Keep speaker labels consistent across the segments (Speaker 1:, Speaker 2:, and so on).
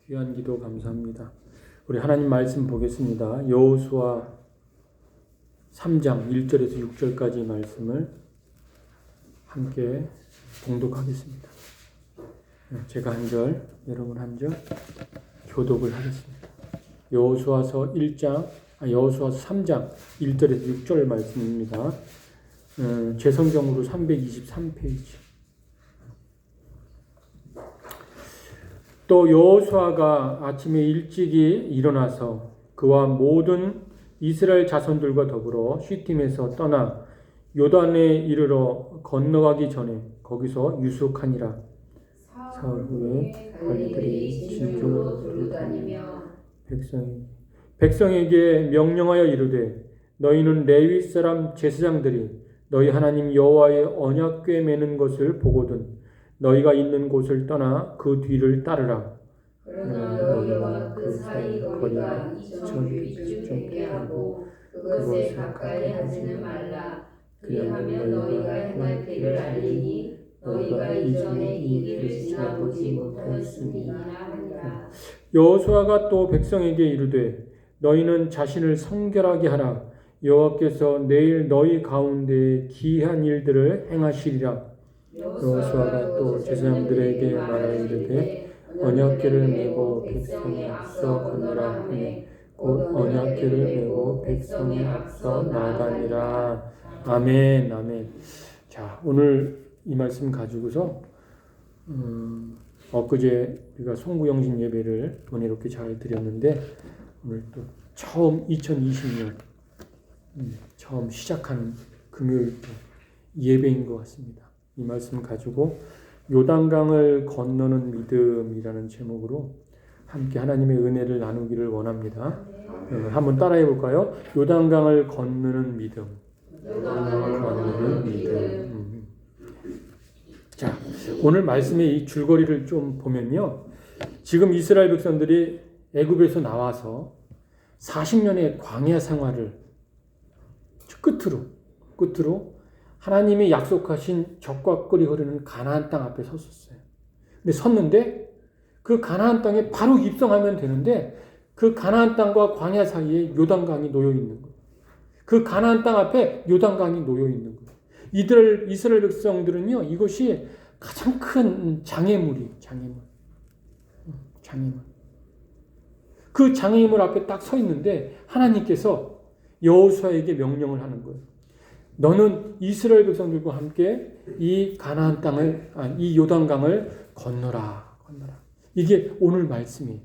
Speaker 1: 귀한 기도 감사합니다. 우리 하나님 말씀 보겠습니다. 여호수아 3장 1절에서 6절까지 말씀을 함께 봉독하겠습니다. 제가 한 절, 여러분 한 절 교독을 하겠습니다. 여호수아서 3장 1절에서 6절 말씀입니다. 제 성경으로 323페이지. 또 여호수아가 아침에 일찍이 일어나서 그와 모든 이스라엘 자손들과 더불어 시팀에서 떠나 요단에 이르러 건너가기 전에 거기서 유숙하니라. 사흘 후에 관리들이 진중으로 돌아다니며 백성에게 명령하여 이르되 너희는 레위 사람 제사장들이 너희 하나님 여호와의 언약궤 매는 것을 보거든 너희가 있는 곳을 떠나 그 뒤를 따르라.
Speaker 2: 그러나 너희와 그 사이 거리가 이중되게 하고 그것에 가까이 하지는 말라. 그리하면 너희가 행할 길을 알리니 너희가 이전에 이 길을 지나보지 못하였음이니라 하니라.
Speaker 1: 여호수아가 또 백성에게 이르되 너희는 자신을 성결하게 하라. 여호와께서 내일 너희 가운데 기이한 일들을 행하시리라. 여호수아가 또 제사장들에게 말하이르되 언약궤를 메고 백성의 앞서 건너라 하니 곧 언약궤를 메고 백성의 앞서 나가니라. 아멘, 아멘. 자, 오늘 이 말씀 가지고서 엊그제 우리가 송구영신 예배를 은혜롭게 잘 드렸는데 오늘 또 처음 2020년 처음 시작하는 금요일 예배인 것 같습니다. 이 말씀 가지고 요단강을 건너는 믿음이라는 제목으로 함께 하나님의 은혜를 나누기를 원합니다. 한번 따라해 볼까요? 요단강을 건너는 믿음. 건너는 믿음. 자, 오늘 말씀의 이 줄거리를 좀 보면요. 지금 이스라엘 백성들이 애굽에서 나와서 40년의 광야 생활을 끝으로 하나님이 약속하신 젖과 꿀이 흐르는 가나안 땅 앞에 섰었어요. 근데 섰는데 그 가나안 땅에 바로 입성하면 되는데 그 가나안 땅과 광야 사이에 요단강이 놓여 있는 거예요. 그 가나안 땅 앞에 요단강이 놓여 있는 거예요. 이스라엘 백성들은요, 이것이 가장 큰 장애물. 그 장애물 앞에 딱 서 있는데 하나님께서 여호수아에게 명령을 하는 거예요. 너는 이스라엘 백성들과 함께 이 가나안 땅을, 이 요단강을 건너라. 이게 오늘 말씀이에요.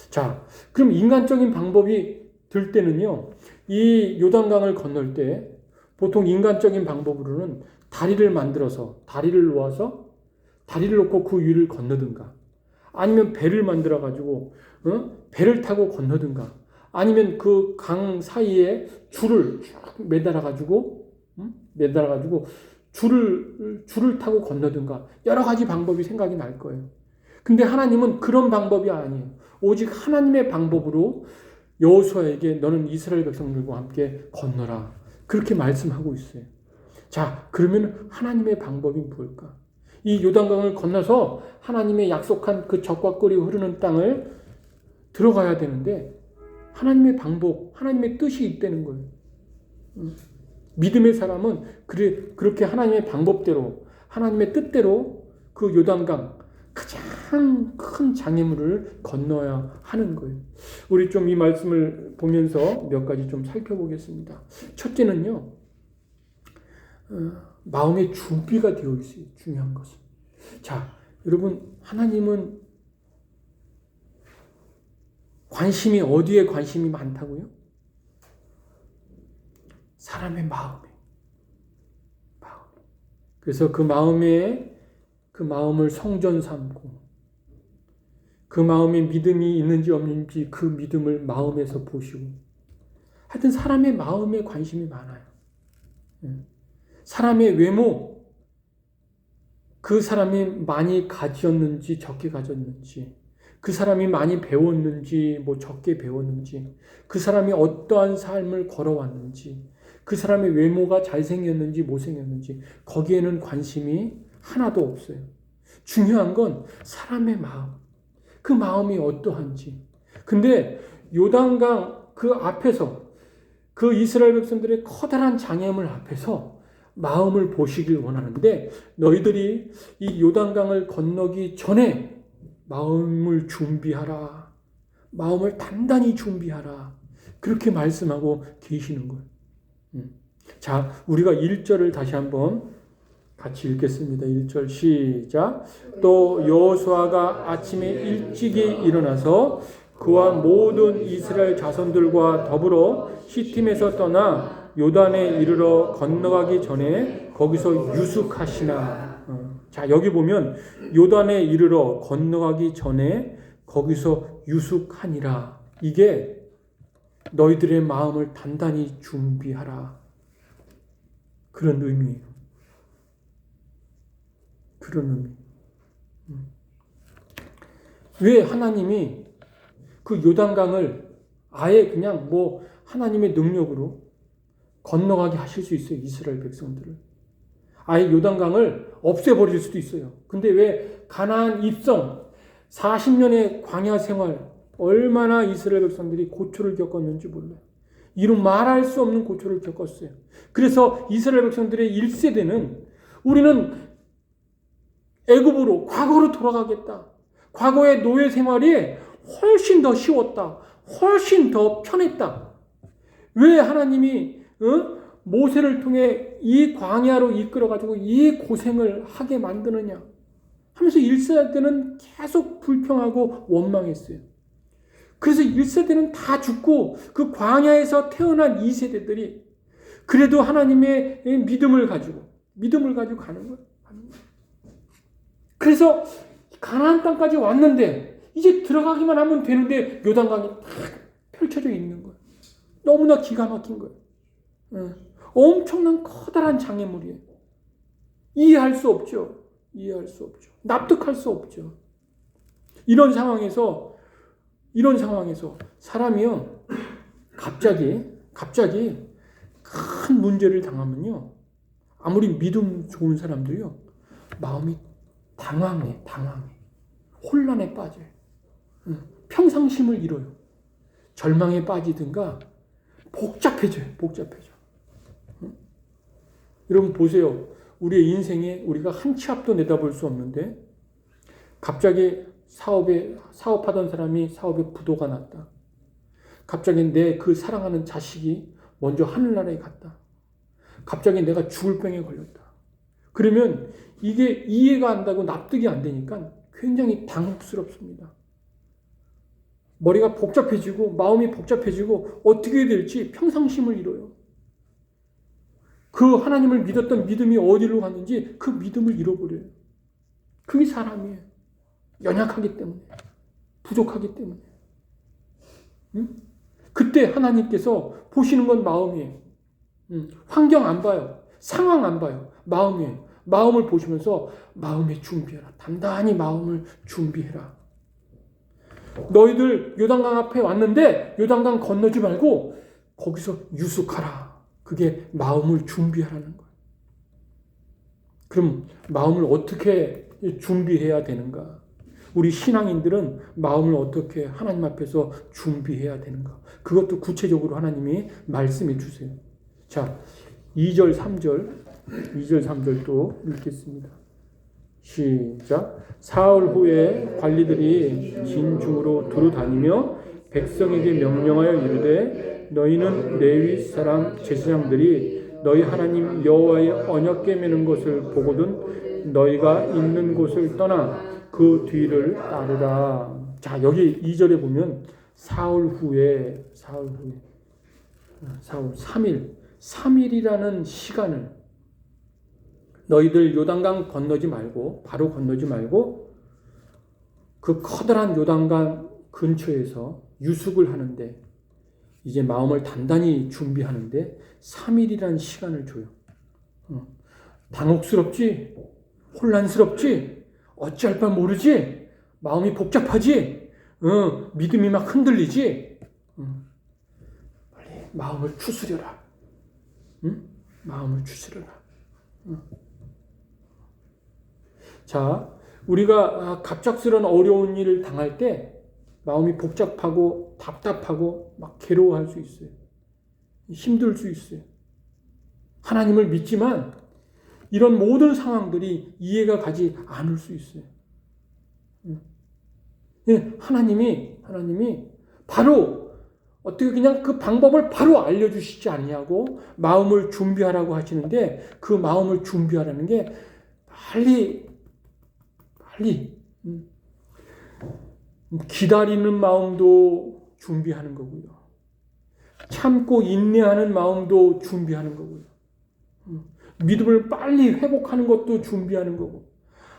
Speaker 1: 자, 그럼 인간적인 방법이 들 때는요, 이 요단강을 건널 때 보통 인간적인 방법으로는 다리를 놓아서 다리를 놓고 그 위를 건너든가, 아니면 배를 만들어 가지고 배를 타고 건너든가, 아니면 그 강 사이에 줄을 매달아 가지고 줄을 타고 건너든가 여러 가지 방법이 생각이 날 거예요. 근데 하나님은 그런 방법이 아니에요. 오직 하나님의 방법으로 여호수아에게 너는 이스라엘 백성들과 함께 건너라. 그렇게 말씀하고 있어요. 자, 그러면 하나님의 방법이 뭘까? 이 요단강을 건너서 하나님의 약속한 그 젖과 꿀이 흐르는 땅을 들어가야 되는데 하나님의 방법, 하나님의 뜻이 있다는 거예요. 믿음의 사람은 그렇게 하나님의 방법대로, 하나님의 뜻대로 그 요단강, 가장 큰 장애물을 건너야 하는 거예요. 우리 좀 이 말씀을 보면서 몇 가지 좀 살펴보겠습니다. 첫째는요, 마음의 준비가 되어 있어요. 중요한 것은. 자, 여러분, 하나님은 어디에 관심이 많다고요? 사람의 마음에. 그래서 그 마음을 성전 삼고, 그 마음에 믿음이 있는지 없는지 그 믿음을 마음에서 보시고, 하여튼 사람의 마음에 관심이 많아요. 사람의 외모, 그 사람이 많이 가졌는지 적게 가졌는지, 그 사람이 많이 배웠는지 적게 배웠는지, 그 사람이 어떠한 삶을 걸어왔는지, 그 사람의 외모가 잘생겼는지 못생겼는지 거기에는 관심이 하나도 없어요. 중요한 건 사람의 마음. 그 마음이 어떠한지. 근데 요단강 그 앞에서 그 이스라엘 백성들의 커다란 장애물 앞에서 마음을 보시길 원하는데 너희들이 이 요단강을 건너기 전에 마음을 준비하라. 마음을 단단히 준비하라. 그렇게 말씀하고 계시는 거예요. 자, 우리가 1절을 다시 한번 같이 읽겠습니다. 1절 시작. 또 여호수아가 아침에 일찍이 일어나서 그와 모든 이스라엘 자손들과 더불어 시팀에서 떠나 요단에 이르러 건너가기 전에 거기서 유숙하시나. 자, 여기 보면 요단에 이르러 건너가기 전에 거기서 유숙하니라. 이게 너희들의 마음을 단단히 준비하라. 그런 의미예요. 그런 의미. 왜 하나님이 그 요단강을 아예 그냥 뭐 하나님의 능력으로 건너가게 하실 수 있어요. 이스라엘 백성들을. 아예 요단강을 없애버릴 수도 있어요. 근데 왜 가나안 입성 40년의 광야 생활 얼마나 이스라엘 백성들이 고초를 겪었는지 몰라요. 이루 말할 수 없는 고초를 겪었어요. 그래서 이스라엘 백성들의 1세대는 우리는 애굽으로 과거로 돌아가겠다. 과거의 노예 생활이 훨씬 더 쉬웠다. 훨씬 더 편했다. 왜 하나님이 모세를 통해 이 광야로 이끌어가지고 이 고생을 하게 만드느냐 하면서 1세대는 계속 불평하고 원망했어요. 그래서 1세대는 다 죽고 그 광야에서 태어난 2세대들이 그래도 하나님의 믿음을 가지고 가는 거예요. 그래서 가나안 땅까지 왔는데 이제 들어가기만 하면 되는데 요단강이 딱 펼쳐져 있는 거예요. 너무나 기가 막힌 거예요. 엄청난 커다란 장애물이에요. 이해할 수 없죠. 이해할 수 없죠. 납득할 수 없죠. 이런 상황에서 사람이요 갑자기 큰 문제를 당하면요 아무리 믿음 좋은 사람도요 마음이 당황해. 혼란에 빠져요. 평상심을 잃어요. 절망에 빠지든가 복잡해져요. 여러분 보세요. 우리의 인생에 우리가 한 치 앞도 내다볼 수 없는데 갑자기 사업하던 사람이 사업에 부도가 났다. 갑자기 내 그 사랑하는 자식이 먼저 하늘나라에 갔다. 갑자기 내가 죽을 병에 걸렸다. 그러면 이게 이해가 안 되고 납득이 안 되니까 굉장히 당혹스럽습니다. 머리가 복잡해지고 마음이 복잡해지고 어떻게 해야 될지 평상심을 잃어요. 그 하나님을 믿었던 믿음이 어디로 갔는지 그 믿음을 잃어버려요. 그게 사람이에요. 연약하기 때문에. 부족하기 때문에. 그때 하나님께서 보시는 건 마음이에요. 환경 안 봐요. 상황 안 봐요. 마음이에요. 마음을 보시면서 마음에 준비해라. 단단히 마음을 준비해라. 너희들 요단강 앞에 왔는데 요단강 건너지 말고 거기서 유숙하라. 그게 마음을 준비하라는 거예요. 그럼 마음을 어떻게 준비해야 되는가? 우리 신앙인들은 마음을 어떻게 하나님 앞에서 준비해야 되는가? 그것도 구체적으로 하나님이 말씀해 주세요. 자, 2절, 3절 또 읽겠습니다. 시작. 사흘 후에 관리들이 진중으로 두루 다니며 백성에게 명령하여 이르되 너희는 레위 사람 제사장들이 너희 하나님 여호와의 언약궤 매는 것을 보거든 너희가 있는 곳을 떠나 그 뒤를 따르라. 자, 여기 2절에 보면 사흘 후에 3일이라는 시간을 너희들 요단강 바로 건너지 말고 그 커다란 요단강 근처에서 유숙을 하는데 이제 마음을 단단히 준비하는데 3일이라는 시간을 줘요. 당혹스럽지? 혼란스럽지? 어찌할 바 모르지? 마음이 복잡하지? 믿음이 막 흔들리지? 빨리 마음을 추스려라. 마음을 추스려라. 자, 우리가 갑작스런 어려운 일을 당할 때 마음이 복잡하고 답답하고 막 괴로워할 수 있어요. 힘들 수 있어요. 하나님을 믿지만 이런 모든 상황들이 이해가 가지 않을 수 있어요. 하나님이 바로 어떻게 그냥 그 방법을 바로 알려주시지 않냐고 마음을 준비하라고 하시는데, 그 마음을 준비하라는 게 빨리 기다리는 마음도 준비하는 거고요. 참고 인내하는 마음도 준비하는 거고요. 믿음을 빨리 회복하는 것도 준비하는 거고,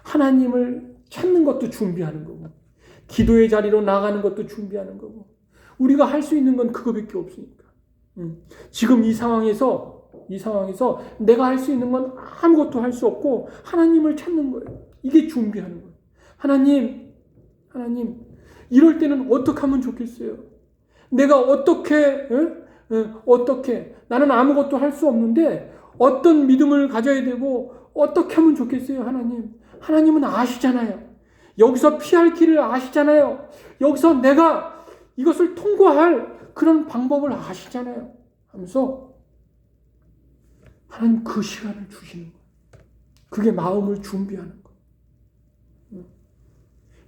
Speaker 1: 하나님을 찾는 것도 준비하는 거고, 기도의 자리로 나가는 것도 준비하는 거고, 우리가 할 수 있는 건 그거밖에 없으니까. 지금 이 상황에서 내가 할 수 있는 건 아무것도 할 수 없고 하나님을 찾는 거예요. 이게 준비하는 거예요. 하나님, 이럴 때는 어떻게 하면 좋겠어요? 내가 어떻게 나는 아무것도 할 수 없는데 어떤 믿음을 가져야 되고 어떻게 하면 좋겠어요? 하나님은 아시잖아요. 여기서 피할 길을 아시잖아요. 여기서 내가 이것을 통과할 그런 방법을 아시잖아요. 하면서 하나님 그 시간을 주시는 거예요. 그게 마음을 준비하는 거예요.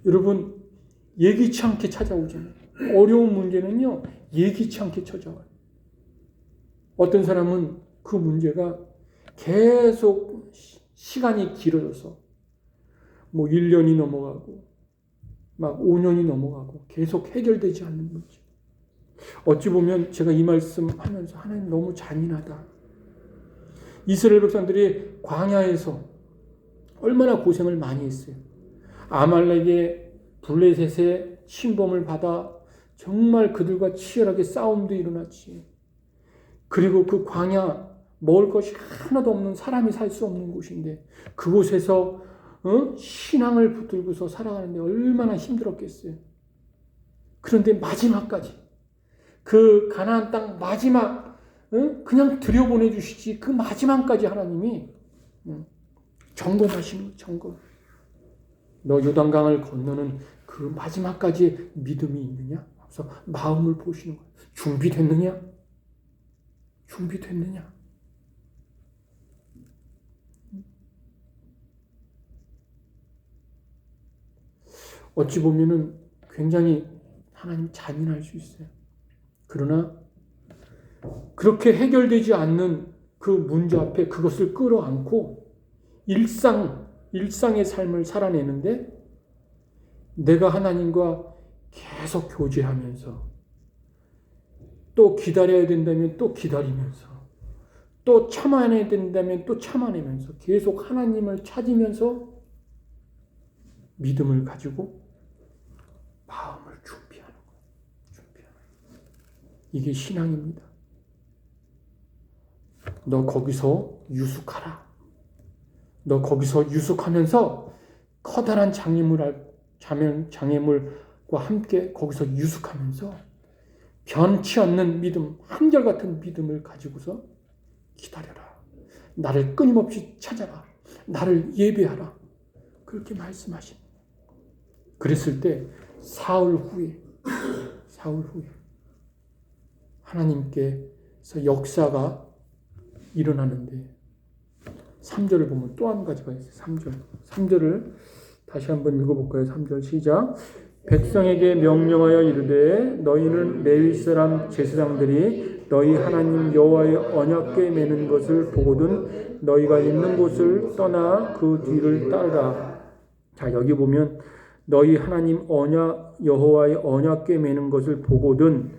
Speaker 1: 여러분, 예기치 않게 찾아오잖아요. 어려운 문제는요, 예기치 않게 찾아와요. 어떤 사람은 그 문제가 계속 시간이 길어져서 1년이 넘어가고 막 5년이 넘어가고 계속 해결되지 않는 문제. 어찌 보면 제가 이 말씀 하면서 하나님 너무 잔인하다. 이스라엘 백성들이 광야에서 얼마나 고생을 많이 했어요. 아말렉의 블레셋의 침범을 받아 정말 그들과 치열하게 싸움도 일어났지. 그리고 그 광야, 먹을 것이 하나도 없는, 사람이 살 수 없는 곳인데 그곳에서 신앙을 붙들고서 살아가는데 얼마나 힘들었겠어요. 그런데 마지막까지 그 가나안 땅 마지막 그냥 들여보내주시지, 그 마지막까지 하나님이 점검하시는 거예요. 점검. 너 요단강을 건너는 그 마지막까지 믿음이 있느냐? 그래서 마음을 보시는 거예요. 준비됐느냐? 어찌 보면은 굉장히 하나님 잔인할 수 있어요. 그러나 그렇게 해결되지 않는 그 문제 앞에 그것을 끌어안고 일상의 삶을 살아내는데, 내가 하나님과 계속 교제하면서 또 기다려야 된다면 또 기다리면서 또 참아내야 된다면 또 참아내면서 계속 하나님을 찾으면서 믿음을 가지고 마음을 준비하는 거예요. 이게 신앙입니다. 너 거기서 유숙하라. 너 거기서 유숙하면서 커다란 장애물과 함께 거기서 유숙하면서 변치 않는 믿음, 한결같은 믿음을 가지고서 기다려라. 나를 끊임없이 찾아라. 나를 예배하라. 그렇게 말씀하십니다. 그랬을 때 사흘 후에 하나님께서 역사가 일어나는데, 3절을 보면 또 한 가지가 있어요. 3절을 다시 한번 읽어볼까요? 3절 시작. 백성에게 명령하여 이르되 너희는 레위 사람 제사장들이 너희 하나님 여호와의 언약궤 매는 것을 보거든 너희가 있는 곳을 떠나 그 뒤를 따르라. 자, 여기 보면 너희 하나님 여호와의 언약궤 매는 것을 보거든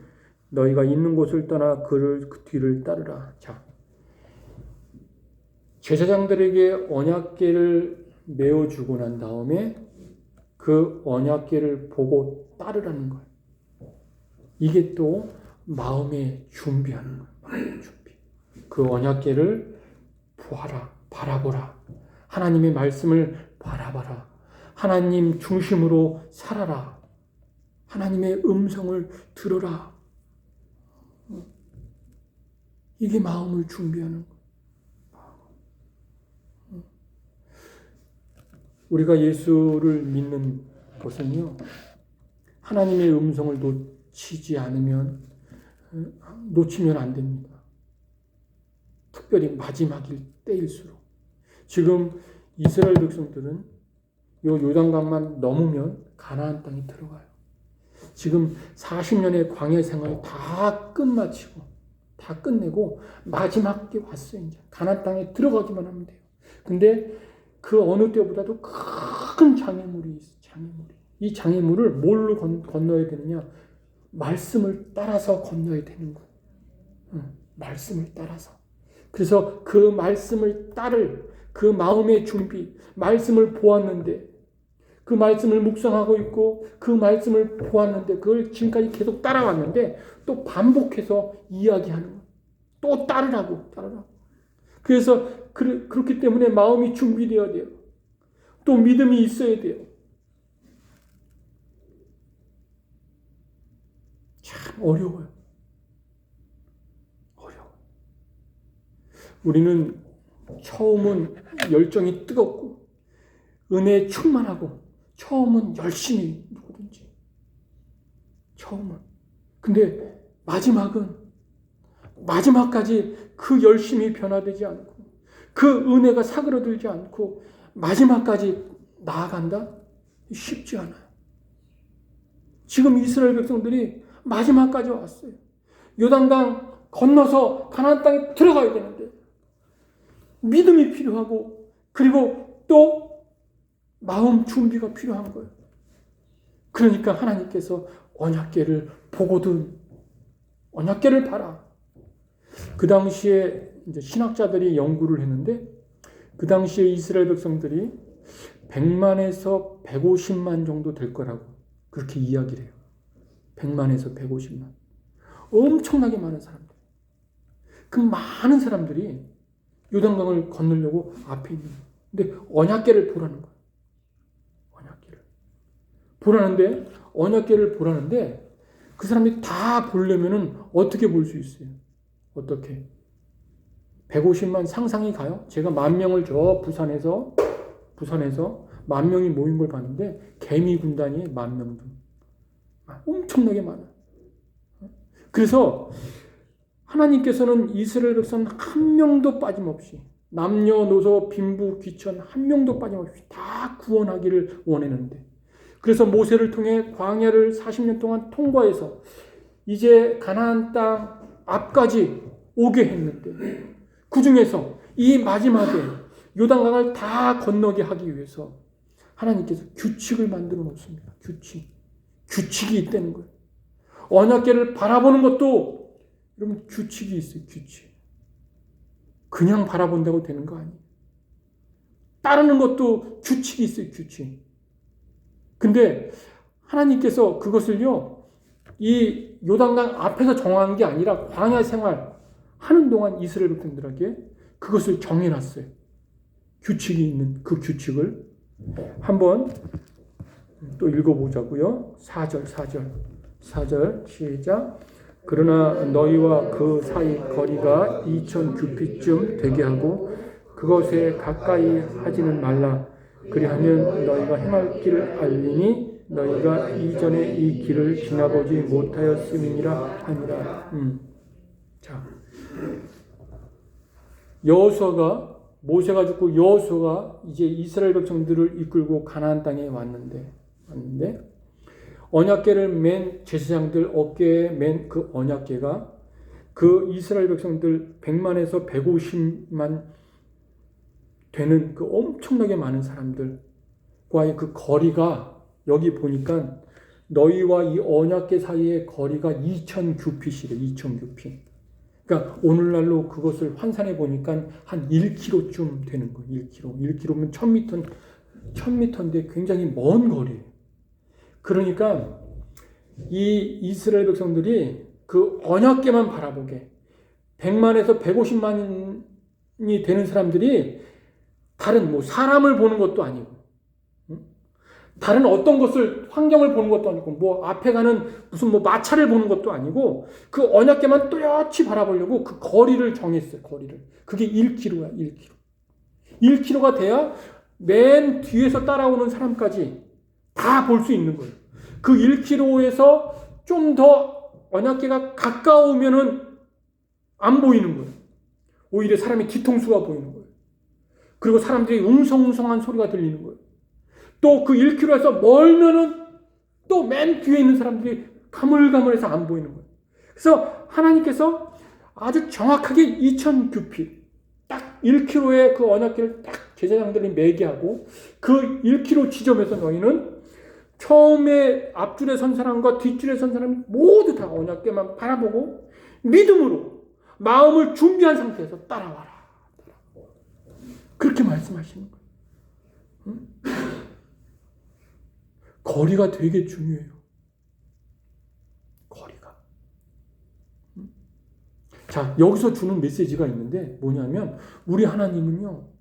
Speaker 1: 너희가 있는 곳을 떠나 그 뒤를 따르라. 자, 제사장들에게 언약궤를 메어주고 난 다음에 그 언약궤를 보고 따르라는 거예요. 이게 또 마음에 준비하는 거예요. 마음의 준비. 그 언약궤를 보아라, 바라보라. 하나님의 말씀을 바라봐라. 하나님 중심으로 살아라. 하나님의 음성을 들어라. 이게 마음을 준비하는 거예요. 우리가 예수를 믿는 것은요, 하나님의 음성을 놓치면 안 됩니다. 특별히 마지막일 때일수록. 지금 이스라엘 백성들은 요 요단강만 넘으면 가나안 땅에 들어가요. 지금 40년의 광야 생활 다 끝마치고 다 끝내고 마지막에 왔어요. 이제 가나안 땅에 들어가기만 하면 돼요. 근데 그 어느 때보다도 큰 장애물이 있어요. 이 장애물을 뭘로 건너야 되느냐? 말씀을 따라서 건너야 되는 거예요. 말씀을 따라서. 그래서 그 말씀을 따를 그 마음의 준비, 말씀을 보았는데, 그 말씀을 묵상하고 있고 그 말씀을 보았는데, 그걸 지금까지 계속 따라왔는데 또 반복해서 이야기하는 거예요. 또 따르라고. 그래서 그렇기 때문에 마음이 준비되어야 돼요. 또 믿음이 있어야 돼요. 참 어려워요. 우리는 처음은 열정이 뜨겁고 은혜에 충만하고 처음은 열심히 누구든지 처음은. 근데 마지막까지 그 열심이 변화되지 않고 그 은혜가 사그러들지 않고 마지막까지 나아간다? 쉽지 않아요. 지금 이스라엘 백성들이 마지막까지 왔어요. 요단강 건너서 가나안 땅에 들어가야 되는데 믿음이 필요하고 그리고 또 마음 준비가 필요한 거예요. 그러니까 하나님께서 언약궤를 보거든 언약궤를 봐라. 그 당시에 이제 신학자들이 연구를 했는데 그 당시에 이스라엘 백성들이 100만에서 150만 정도 될 거라고 그렇게 이야기를 해요. 100만에서 150만. 엄청나게 많은 사람들. 그 많은 사람들이 요단강을 건너려고 앞에 있는 거예요. 근데 언약궤를 보라는 거예요. 언약궤를 보라는데 그 사람들이 다 보려면은 어떻게 볼 수 있어요? 어떻게? 150만 상상이 가요? 제가 10,000명을 저 부산에서 10,000명이 모인 걸 봤는데 개미 군단이 10,000명도 엄청나게 많아요. 그래서 하나님께서는 이스라엘 백성 한 명도 빠짐없이 남녀노소 빈부 귀천 한 명도 빠짐없이 다 구원하기를 원했는데 그래서 모세를 통해 광야를 40년 동안 통과해서 이제 가나안 땅 앞까지 오게 했는데 그 중에서 이 마지막에 요단강을 다 건너게 하기 위해서 하나님께서 규칙을 만들어 놓습니다. 규칙이 있다는 거예요. 언약궤를 바라보는 것도 여러분 규칙이 있어요. 규칙. 그냥 바라본다고 되는 거 아니에요. 따르는 것도 규칙이 있어요. 규칙. 근데 하나님께서 그것을요 이 요단강 앞에서 정한 게 아니라 광야 생활 하는 동안 이스라엘 백성들에게 그것을 정해놨어요. 규칙이 있는 그 규칙을 한번 또 읽어보자고요. 4절 시작. 그러나 너희와 그 사이 거리가 2000규빗쯤 되게 하고 그것에 가까이 하지는 말라. 그리하면 너희가 행할 길을 알리니 너희가 이전에 이 길을 지나보지 못하였음이니라 하니라. 자, 모세가 죽고 여호수아가 이제 이스라엘 백성들을 이끌고 가나안 땅에 왔는데 언약궤를 맨 제사장들 어깨에 맨 그 언약궤가 그 이스라엘 백성들 100만에서 150만 되는 그 엄청나게 많은 사람들과의 그 거리가 여기 보니까 너희와 이 언약궤 사이의 거리가 2000규빗이래. 2000규빗. 그러니까 오늘날로 그것을 환산해 보니까 한 1km쯤 되는 거예요. 1km면 1000m인데 굉장히 먼 거리예요. 그러니까 이 이스라엘 백성들이 그 언약궤만 바라보게 100만에서 150만이 되는 사람들이 다른 사람을 보는 것도 아니고 다른 어떤 것을 환경을 보는 것도 아니고 앞에 가는 무슨 마차를 보는 것도 아니고 그 언약궤만 또렷이 바라보려고 그 거리를 정했어요. 거리를. 그게 1km야. 1km. 1km가 돼야 맨 뒤에서 따라오는 사람까지 다 볼 수 있는 거예요. 그 1km에서 좀 더 언약궤가 가까우면은 안 보이는 거예요. 오히려 사람의 뒤통수가 보이는 거예요. 그리고 사람들이 웅성웅성한 소리가 들리는 거예요. 또 그 1km에서 멀면은 또 맨 뒤에 있는 사람들이 가물가물해서 안 보이는 거예요. 그래서 하나님께서 아주 정확하게 2000규핏 딱 1km의 그 언약궤를 딱 제사장들이 매게 하고 그 1km 지점에서 너희는 처음에 앞줄에 선 사람과 뒷줄에 선 사람이 모두 다 언약궤만 바라보고 믿음으로 마음을 준비한 상태에서 따라와라. 그렇게 말씀하시는 거예요. 응? 거리가 되게 중요해요. 거리가. 응? 자, 여기서 주는 메시지가 있는데 뭐냐면 우리 하나님은요.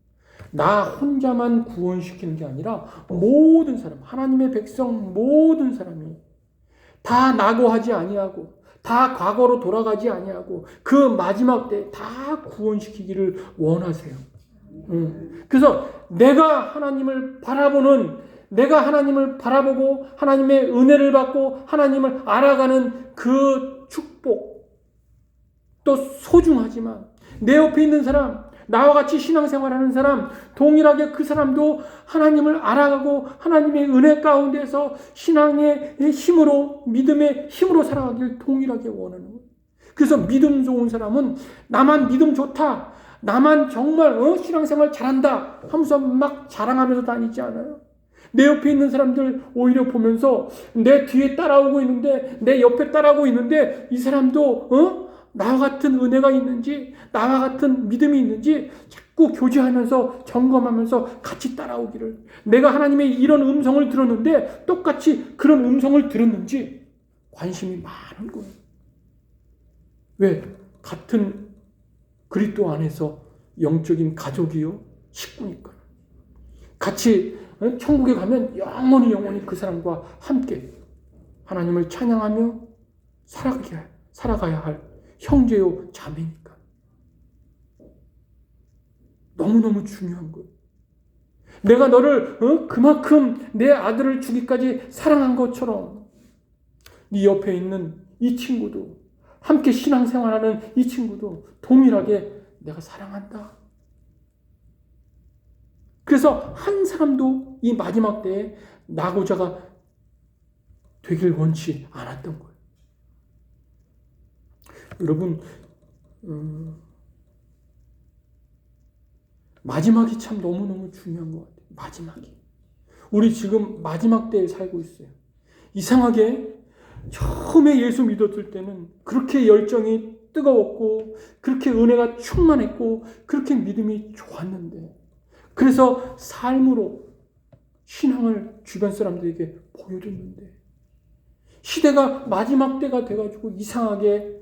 Speaker 1: 나 혼자만 구원시키는 게 아니라 모든 사람, 하나님의 백성 모든 사람이 다 낙오하지 아니하고 다 과거로 돌아가지 아니하고 그 마지막 때 다 구원시키기를 원하세요. 그래서 내가 하나님을 바라보고 하나님의 은혜를 받고 하나님을 알아가는 그 축복 또 소중하지만 내 옆에 있는 사람, 나와 같이 신앙생활하는 사람, 동일하게 그 사람도 하나님을 알아가고 하나님의 은혜 가운데서 신앙의 힘으로, 믿음의 힘으로 살아가길 동일하게 원하는 거예요. 그래서 믿음 좋은 사람은 나만 믿음 좋다, 나만 정말 신앙생활 잘한다 하면서 막 자랑하면서 다니지 않아요. 내 옆에 있는 사람들 오히려 보면서 내 뒤에 따라오고 있는데, 내 옆에 따라오고 있는데 이 사람도 나와 같은 은혜가 있는지, 나와 같은 믿음이 있는지 자꾸 교제하면서 점검하면서 같이 따라오기를. 내가 하나님의 이런 음성을 들었는데 똑같이 그런 음성을 들었는지 관심이 많은 거예요. 왜? 같은 그리스도 안에서 영적인 가족이요, 식구니까. 같이 천국에 가면 영원히 그 사람과 함께 하나님을 찬양하며 살아가야 할 형제요 자매니까. 너무너무 중요한 거예요. 내가 너를 그만큼 내 아들을 주기까지 사랑한 것처럼 네 옆에 있는 이 친구도, 함께 신앙생활하는 이 친구도 동일하게 내가 사랑한다. 그래서 한 사람도 이 마지막 때에 낙오자가 되길 원치 않았던 거예요. 여러분, 마지막이 참 너무너무 중요한 것 같아요. 마지막이. 우리 지금 마지막 때에 살고 있어요. 이상하게 처음에 예수 믿었을 때는 그렇게 열정이 뜨거웠고 그렇게 은혜가 충만했고 그렇게 믿음이 좋았는데, 그래서 삶으로 신앙을 주변 사람들에게 보여줬는데, 시대가 마지막 때가 돼가지고 이상하게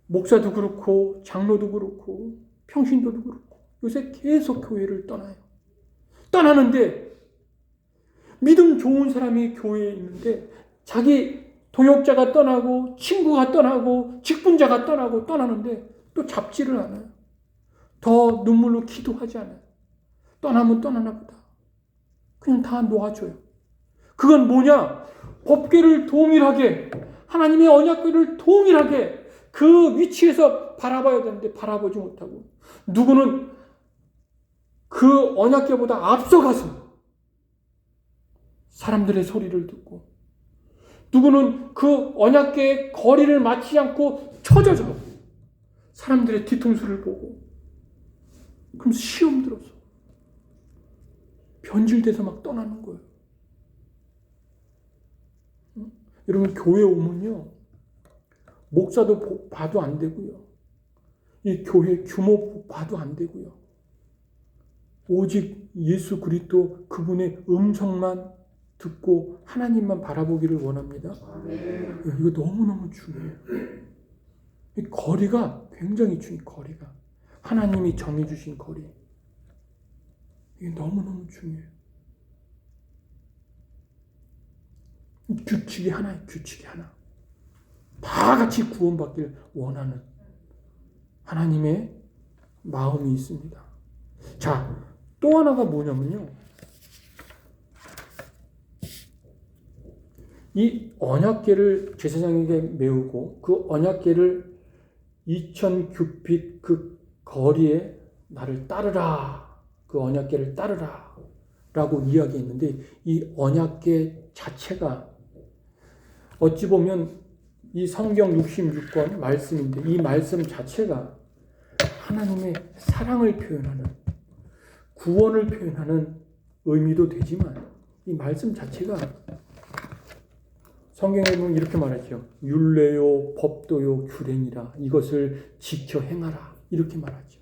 Speaker 1: 목사도 그렇고 장로도 그렇고 평신도도 그렇고 요새 계속 교회를 떠나요. 떠나는데 믿음 좋은 사람이 교회에 있는데 자기 동역자가 떠나고 친구가 떠나고 직분자가 떠나고 떠나는데 또 잡지를 않아요. 더 눈물로 기도하지 않아요. 떠나면 떠나나 보다. 그냥 다 놓아줘요. 그건 뭐냐? 법궤를 동일하게, 하나님의 언약궤를 동일하게 그 위치에서 바라봐야 되는데 바라보지 못하고, 누구는 그 언약궤보다 앞서가서 사람들의 소리를 듣고, 누구는 그 언약궤의 거리를 맞추지 않고 쳐져서 사람들의 뒤통수를 보고, 그럼 시험 들어서 변질돼서 막 떠나는 거예요. 여러분, 교회 오면요, 목사도 봐도 안 되고요, 이 교회 규모 봐도 안 되고요, 오직 예수 그리스도 그분의 음성만 듣고 하나님만 바라보기를 원합니다. 이거 너무너무 중요해요. 이 거리가 굉장히 중요해요. 거리가 하나님이 정해주신 거리, 이게 너무너무 중요해요. 규칙이 하나예요. 규칙이 하나. 다 같이 구원받길 원하는 하나님의 마음이 있습니다. 자, 또 하나가 뭐냐면요, 이 언약궤를 제사장에게 메우고 그 언약궤를 2000규빗 그 거리에 나를 따르라. 그 언약궤를 따르라. 라고 이야기했는데 이 언약궤 자체가 어찌 보면 이 성경 66권 말씀인데 이 말씀 자체가 하나님의 사랑을 표현하는 구원을 표현하는 의미도 되지만 이 말씀 자체가 성경에 보면 이렇게 말하죠. 율례요 법도요 규례니라 이것을 지켜 행하라 이렇게 말하죠.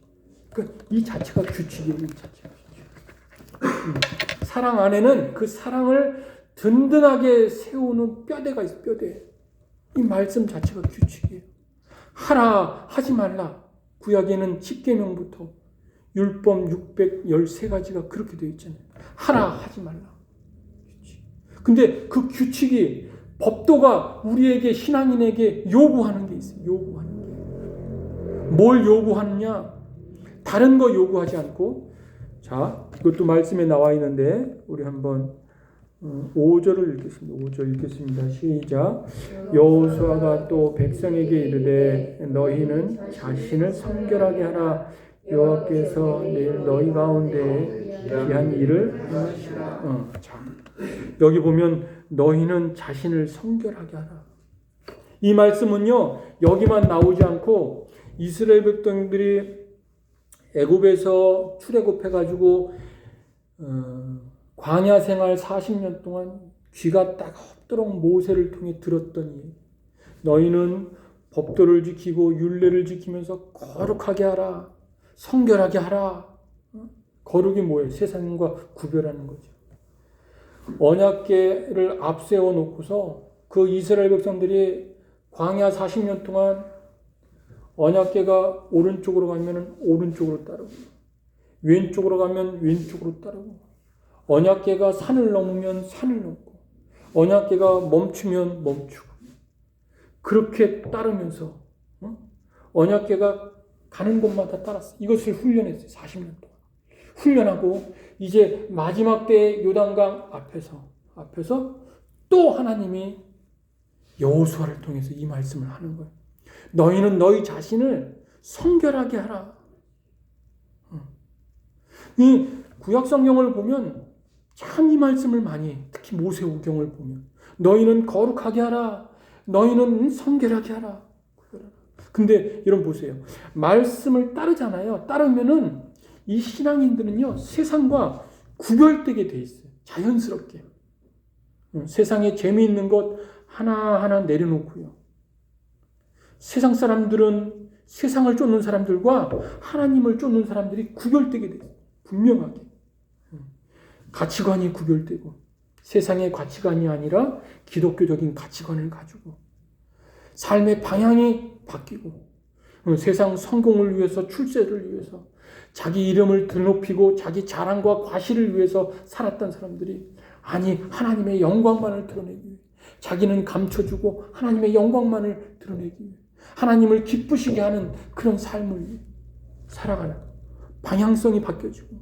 Speaker 1: 그러니까 이 자체가 규칙이에요. 이 자체가 규칙. 사랑 안에는 그 사랑을 든든하게 세우는 뼈대가 있어. 뼈대. 이 말씀 자체가 규칙이에요. 하라 하지 말라. 구약에는 10계명부터 율법 613가지가 그렇게 되어 있잖아요. 하라 하지 말라. 규칙. 근데 그 규칙이 법도가 우리에게 신앙인에게 요구하는 게 있어요. 요구하는 게. 뭘 요구하느냐? 다른 거 요구하지 않고 자, 이것도 말씀에 나와 있는데 우리 한번 5절을 읽겠습니다. 5절 읽겠습니다. 시작. 여호수아가 또 백성에게 이르되 너희는 자신을 성결하게 하라. 여호와께서 내일 너희 가운데 귀한 일을 행하시라. 자, 여기 보면 너희는 자신을 성결하게 하라. 이 말씀은요 여기만 나오지 않고 이스라엘 백성들이 애굽에서 출애굽해가지고 광야 생활 40년 동안 귀가 따갑도록 모세를 통해 들었더니 너희는 법도를 지키고 율례를 지키면서 거룩하게 하라. 성결하게 하라. 거룩이 뭐예요? 세상과 구별하는 거죠. 언약궤를 앞세워 놓고서 그 이스라엘 백성들이 광야 40년 동안 언약궤가 오른쪽으로 가면 오른쪽으로 따르고 왼쪽으로 가면 왼쪽으로 따르고 언약궤가 산을 넘으면 산을 넘고 언약궤가 멈추면 멈추고 그렇게 따르면서 언약궤가 가는 곳마다 따랐어요. 이것을 훈련했어요. 40년 동안. 훈련하고 이제 마지막 때 요단강 앞에서 또 하나님이 여호수아를 통해서 이 말씀을 하는 거예요. 너희는 너희 자신을 성결하게 하라. 이 구약 성경을 보면 참 이 말씀을 많이 해. 특히 모세오경을 보면 너희는 거룩하게 하라. 너희는 성결하게 하라. 근데 여러분 보세요. 말씀을 따르잖아요. 따르면은 이 신앙인들은요 세상과 구별되게 돼 있어요. 자연스럽게. 세상에 재미있는 것 하나하나 내려놓고요. 세상 사람들은 세상을 쫓는 사람들과 하나님을 쫓는 사람들이 구별되게 돼 있어요. 분명하게. 가치관이 구별되고 세상의 가치관이 아니라 기독교적인 가치관을 가지고 삶의 방향이 바뀌고 세상 성공을 위해서 출세를 위해서 자기 이름을 드높이고 자기 자랑과 과시를 위해서 살았던 사람들이 아니 하나님의 영광만을 드러내기 위해 자기는 감춰주고 하나님의 영광만을 드러내기 위해 하나님을 기쁘시게 하는 그런 삶을 살아가는 방향성이 바뀌어지고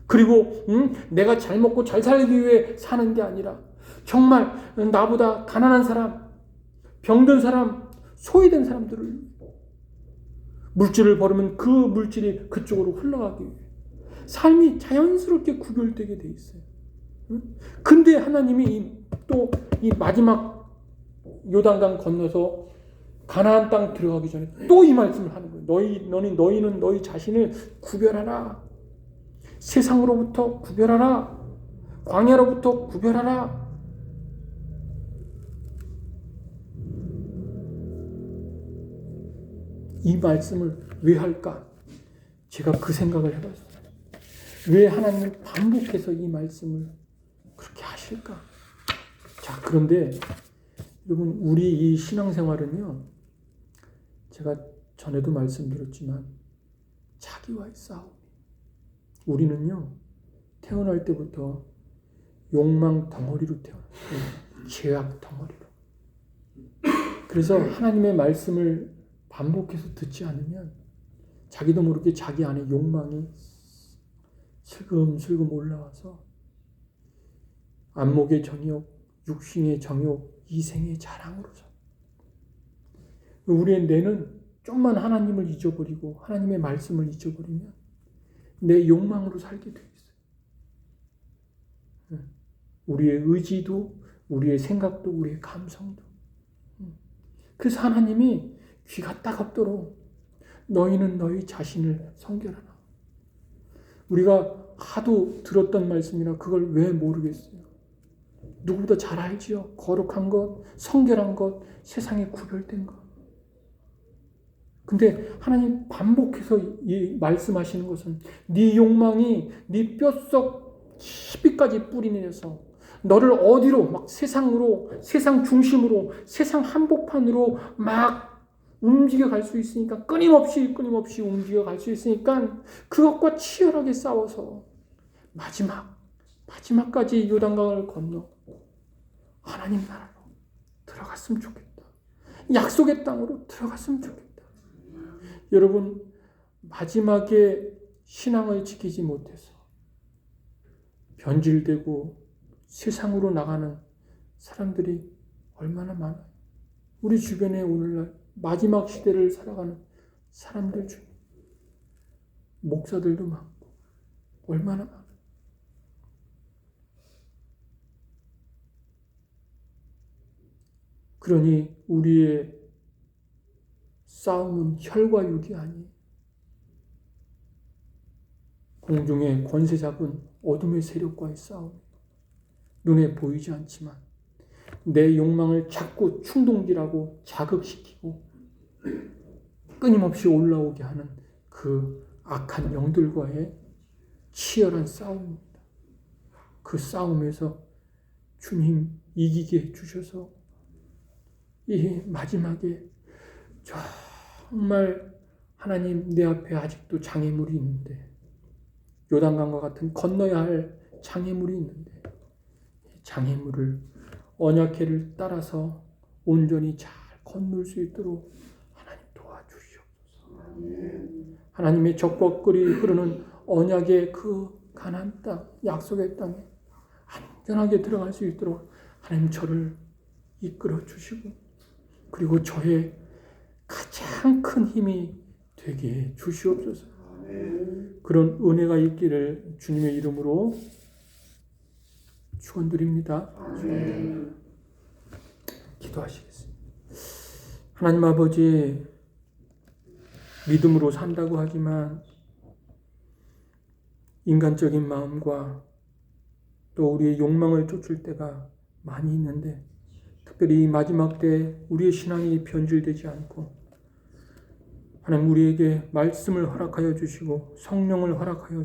Speaker 1: 그리고 내가 잘 먹고 잘 살기 위해 사는 게 아니라 정말 나보다 가난한 사람, 병든 사람, 소외된 사람들을 물질을 벌으면 그 물질이 그쪽으로 흘러가기 위해 삶이 자연스럽게 구별되게 돼 있어요. 근데 하나님이 또 이 마지막 요단강 건너서 가나안 땅 들어가기 전에 또 이 말씀을 하는 거예요. 너희는 너희 자신을 구별하라. 세상으로부터 구별하라. 광야로부터 구별하라. 이 말씀을 왜 할까? 제가 그 생각을 해봤어요. 왜 하나님은 반복해서 이 말씀을 그렇게 하실까? 자, 그런데 여러분 우리 이 신앙생활은요. 제가 전에도 말씀드렸지만 자기와의 싸움. 우리는요. 태어날 때부터 욕망 덩어리로 태어났어요. 죄악 덩어리로. 그래서 하나님의 말씀을 반복해서 듣지 않으면 자기도 모르게 자기 안에 욕망이 슬금슬금 올라와서 안목의 정욕, 육신의 정욕, 이생의 자랑으로서. 우리의 뇌는 좀만 하나님을 잊어버리고 하나님의 말씀을 잊어버리면 내 욕망으로 살게 돼 있어요. 우리의 의지도, 우리의 생각도, 우리의 감성도. 그래서 하나님이 귀가 따갑도록 너희는 너희 자신을 성결하라. 우리가 하도 들었던 말씀이라 그걸 왜 모르겠어요? 누구보다 잘 알지요. 거룩한 것, 성결한 것, 세상에 구별된 것. 근데 하나님 반복해서 말씀하시는 것은 네 욕망이 네 뼛속 깊이까지 뿌리내서 너를 어디로 막 세상으로, 세상 중심으로, 세상 한복판으로 막 움직여 갈 수 있으니까, 끊임없이 움직여 갈 수 있으니까 그것과 치열하게 싸워서 마지막까지 요단강을 건너 하나님 나라로 들어갔으면 좋겠다. 약속의 땅으로 들어갔으면 좋겠다. 여러분, 마지막에 신앙을 지키지 못해서 변질되고 세상으로 나가는 사람들이 얼마나 많아요. 우리 주변에 오늘날 마지막 시대를 살아가는 사람들 중에 목사들도 많고 얼마나 많아요. 그러니 우리의 싸움은 혈과 육이 아니에요. 공중의 권세 잡은 어둠의 세력과의 싸움이에요. 눈에 보이지 않지만 내 욕망을 자꾸 충동질하고 자극시키고 끊임없이 올라오게 하는 그 악한 영들과의 치열한 싸움입니다. 그 싸움에서 주님 이기게 해주셔서 이 마지막에 정말 하나님 내 앞에 아직도 장애물이 있는데, 요단강과 같은 건너야 할 장애물이 있는데 장애물을 언약궤를 따라서 온전히 잘 건널 수 있도록 하나님 도와주시옵소서. 하나님의 적법거리 흐르는 언약의 그 가나안 땅, 약속의 땅에 안전하게 들어갈 수 있도록 하나님 저를 이끌어 주시고, 그리고 저의 가장 큰 힘이 되게 주시옵소서. 그런 은혜가 있기를 주님의 이름으로 축원드립니다. 기도하시겠습니다. 하나님 아버지, 믿음으로 산다고 하지만 인간적인 마음과 또 우리의 욕망을 쫓을 때가 많이 있는데, 특별히 이 마지막 때 우리의 신앙이 변질되지 않고 하나님 우리에게 말씀을 허락하여 주시고 성령을 허락하여 주시고